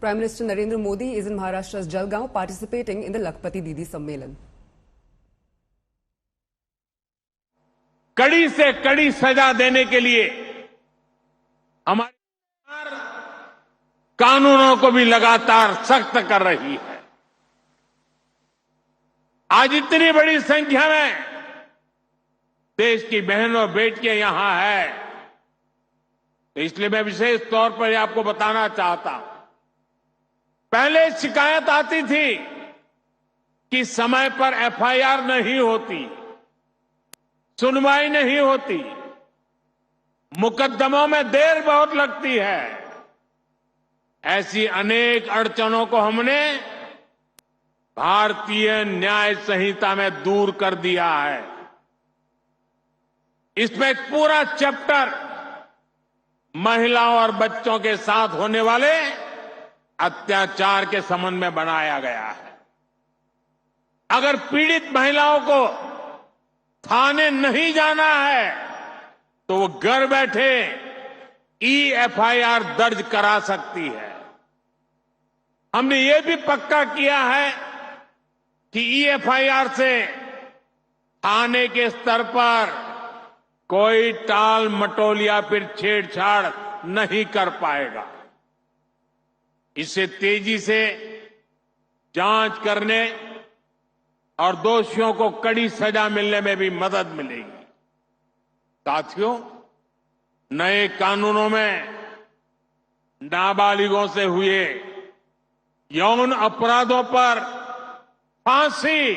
Prime Minister Narendra Modi is in Maharashtra's Jalgaon participating in the Lakhpati Didi Sammelan. कड़ी से कड़ी सजा देने के लिए हमारी सरकार कानूनों को भी लगातार सख्त कर रही है। आज इतनी बड़ी संख्या में देश की बहनों और बेटियां यहां है, तो इसलिए मैं विशेष तौर पर आपको बताना चाहता हूं। पहले शिकायत आती थी कि समय पर एफआईआर नहीं होती, सुनवाई नहीं होती, मुकदमों में देर बहुत लगती है। ऐसी अनेक अड़चनों को हमने भारतीय न्याय संहिता में दूर कर दिया है। इसमें एक पूरा चैप्टर महिलाओं और बच्चों के साथ होने वाले अत्याचार के संबंध में बनाया गया है। अगर पीड़ित महिलाओं को थाने नहीं जाना है तो वो घर बैठे एफआईआर दर्ज करा सकती है। हमने ये भी पक्का किया है कि एफआईआर से थाने के स्तर पर कोई टाल मटोल या फिर छेड़छाड़ नहीं कर पाएगा। इससे तेजी से जांच करने और दोषियों को कड़ी सजा मिलने में भी मदद मिलेगी। साथियों, नए कानूनों में नाबालिगों से हुए यौन अपराधों पर फांसी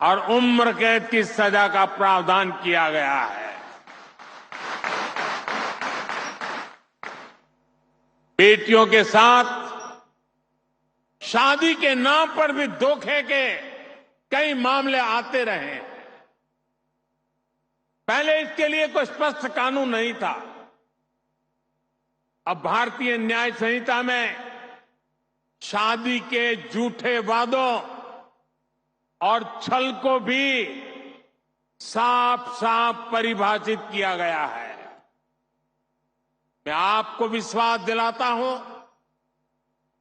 और उम्र कैद की सजा का प्रावधान किया गया है। बेटियों के साथ शादी के नाम पर भी धोखे के कई मामले आते रहे। पहले इसके लिए कोई स्पष्ट कानून नहीं था। अब भारतीय न्याय संहिता में शादी के झूठे वादों और छल को भी साफ साफ परिभाषित किया गया है। मैं आपको विश्वास दिलाता हूं,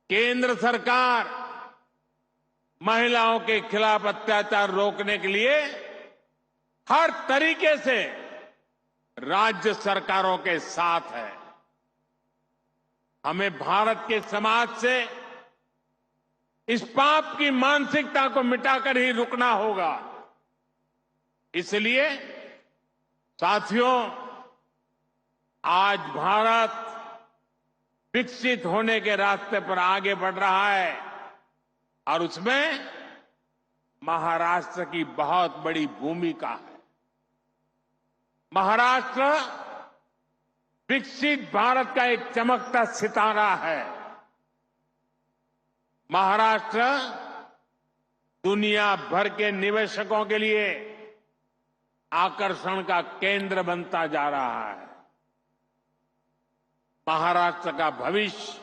केंद्र सरकार महिलाओं के खिलाफ अत्याचार रोकने के लिए हर तरीके से राज्य सरकारों के साथ है। हमें भारत के समाज से इस पाप की मानसिकता को मिटाकर ही रुकना होगा। इसलिए साथियों, आज भारत विकसित होने के रास्ते पर आगे बढ़ रहा है और उसमें महाराष्ट्र की बहुत बड़ी भूमिका है। महाराष्ट्र विकसित भारत का एक चमकता सितारा है। महाराष्ट्र दुनिया भर के निवेशकों के लिए आकर्षण का केंद्र बनता जा रहा है। महाराष्ट्र का भविष्य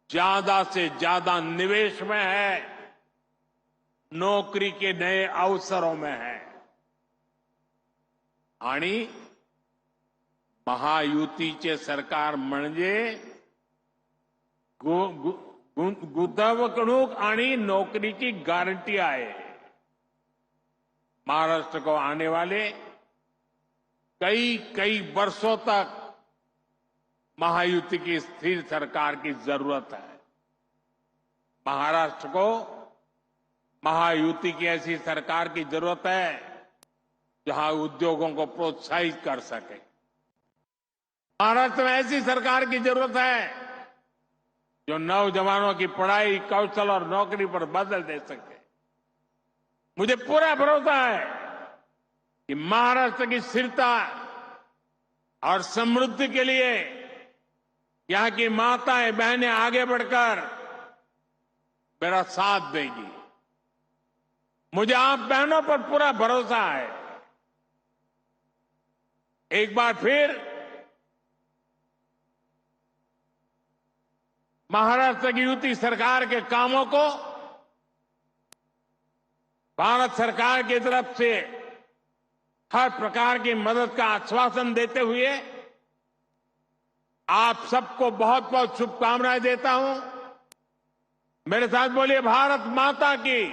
ज्यादा से ज्यादा निवेश में है, नौकरी के नए अवसरों में है। आणि महायुतीचे सरकार म्हणजे गुंतवणूक आणि नौकरीची गारंटी आहे। महाराष्ट्र को आने वाले कई वर्षों तक महायुति की स्थिर सरकार की जरूरत है। महाराष्ट्र को महायुति की ऐसी सरकार की जरूरत है जहां उद्योगों को प्रोत्साहित कर सके। महाराष्ट्र में ऐसी सरकार की जरूरत है जो नौजवानों की पढ़ाई, कौशल और नौकरी पर बदल दे सके। मुझे पूरा भरोसा है कि महाराष्ट्र की स्थिरता और समृद्धि के लिए यहां की माताएं बहनें आगे बढ़कर मेरा साथ देंगी। मुझे आप बहनों पर पूरा भरोसा है। एक बार फिर महाराष्ट्र की युति सरकार के कामों को भारत सरकार की तरफ से हर प्रकार की मदद का आश्वासन देते हुए आप सबको बहुत बहुत शुभकामनाएं देता हूं। मेरे साथ बोलिए भारत माता की।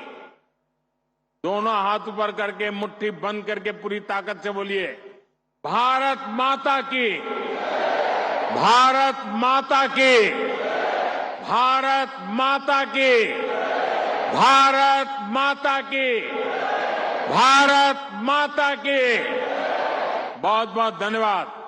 दोनों हाथ ऊपर करके मुट्ठी बंद करके पूरी ताकत से बोलिए भारत माता की, भारत माता की, भारत माता की, भारत माता की, भारत माता की। बहुत बहुत धन्यवाद।